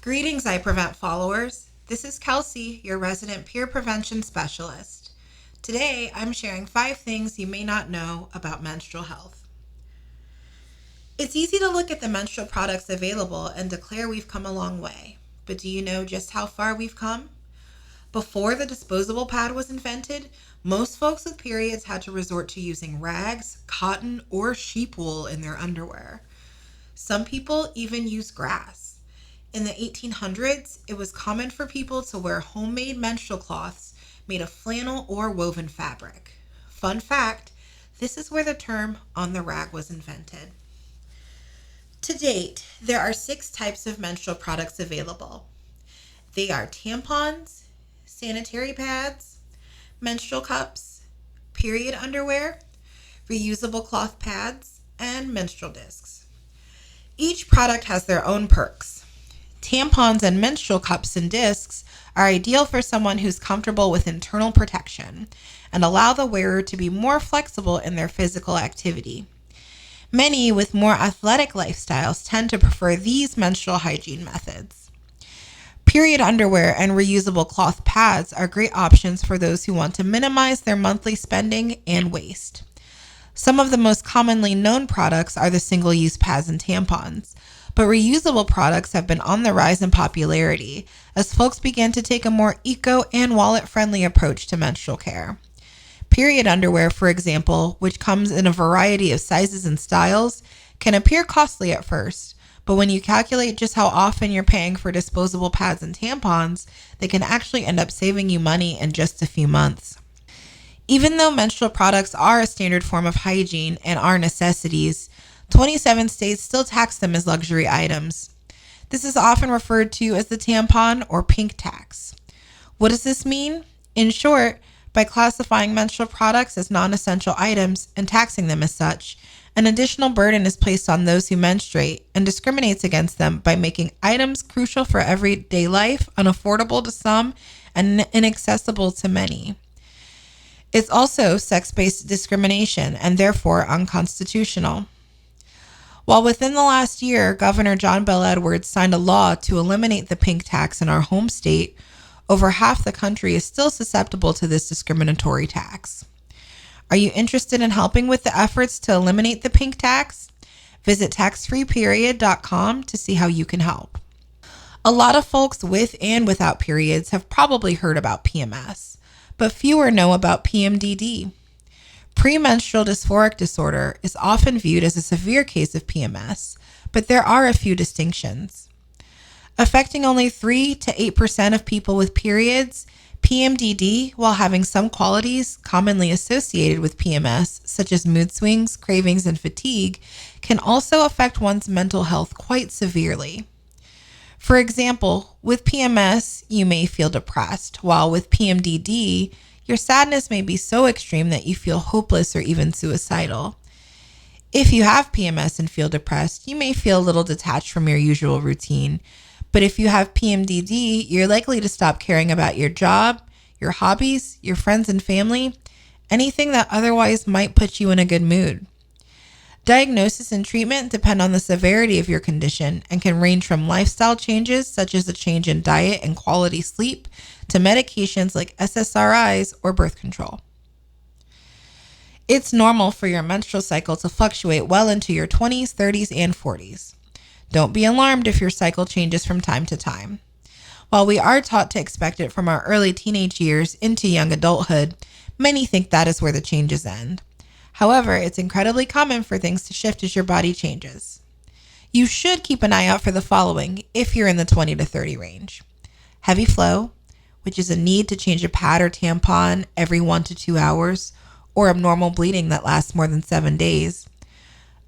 Greetings, I Prevent followers. This is Kelsey, your resident peer prevention specialist. Today, I'm sharing 5 things you may not know about menstrual health. It's easy to look at the menstrual products available and declare we've come a long way. But do you know just how far we've come? Before the disposable pad was invented, most folks with periods had to resort to using rags, cotton, or sheep wool in their underwear. Some people even use grass. In the 1800s, it was common for people to wear homemade menstrual cloths made of flannel or woven fabric. Fun fact, this is where the term on the rag was invented. To date, there are 6 types of menstrual products available. They are tampons, sanitary pads, menstrual cups, period underwear, reusable cloth pads, and menstrual discs. Each product has their own perks. Tampons and menstrual cups and discs are ideal for someone who's comfortable with internal protection and allow the wearer to be more flexible in their physical activity. Many with more athletic lifestyles tend to prefer these menstrual hygiene methods. Period underwear and reusable cloth pads are great options for those who want to minimize their monthly spending and waste. Some of the most commonly known products are the single-use pads and tampons, but reusable products have been on the rise in popularity as folks begin to take a more eco and wallet-friendly approach to menstrual care. Period underwear, for example, which comes in a variety of sizes and styles, can appear costly at first, but when you calculate just how often you're paying for disposable pads and tampons, they can actually end up saving you money in just a few months. Even though menstrual products are a standard form of hygiene and are necessities, 27 states still tax them as luxury items. This is often referred to as the tampon or pink tax. What does this mean? In short, by classifying menstrual products as non-essential items and taxing them as such, an additional burden is placed on those who menstruate and discriminates against them by making items crucial for everyday life unaffordable to some and inaccessible to many. It's also sex-based discrimination and therefore unconstitutional. While within the last year, Governor John Bel Edwards signed a law to eliminate the pink tax in our home state, over half the country is still susceptible to this discriminatory tax. Are you interested in helping with the efforts to eliminate the pink tax? Visit taxfreeperiod.com to see how you can help. A lot of folks with and without periods have probably heard about PMS, but fewer know about PMDD. Premenstrual dysphoric disorder is often viewed as a severe case of PMS, but there are a few distinctions. Affecting only 3 to 8% of people with periods, PMDD, while having some qualities commonly associated with PMS, such as mood swings, cravings, and fatigue, can also affect one's mental health quite severely. For example, with PMS, you may feel depressed, while with PMDD, your sadness may be so extreme that you feel hopeless or even suicidal. If you have PMS and feel depressed, you may feel a little detached from your usual routine. But if you have PMDD, you're likely to stop caring about your job, your hobbies, your friends and family, anything that otherwise might put you in a good mood. Diagnosis and treatment depend on the severity of your condition and can range from lifestyle changes such as a change in diet and quality sleep to medications like SSRIs or birth control. It's normal for your menstrual cycle to fluctuate well into your 20s, 30s, and 40s. Don't be alarmed if your cycle changes from time to time. While we are taught to expect it from our early teenage years into young adulthood, many think that is where the changes end. However, it's incredibly common for things to shift as your body changes. You should keep an eye out for the following if you're in the 20 to 30 range. Heavy flow, which is a need to change a pad or tampon every 1 to 2 hours, or abnormal bleeding that lasts more than 7 days.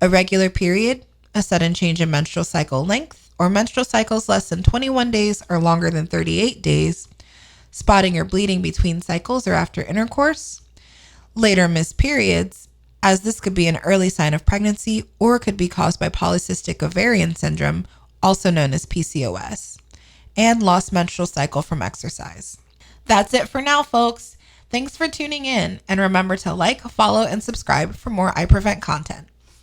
Irregular period, a sudden change in menstrual cycle length, or menstrual cycles less than 21 days or longer than 38 days. Spotting or bleeding between cycles or after intercourse. Later missed periods, as this could be an early sign of pregnancy or could be caused by polycystic ovarian syndrome, also known as PCOS, and lost menstrual cycle from exercise. That's it for now, folks. Thanks for tuning in, and remember to like, follow, and subscribe for more I Prevent content.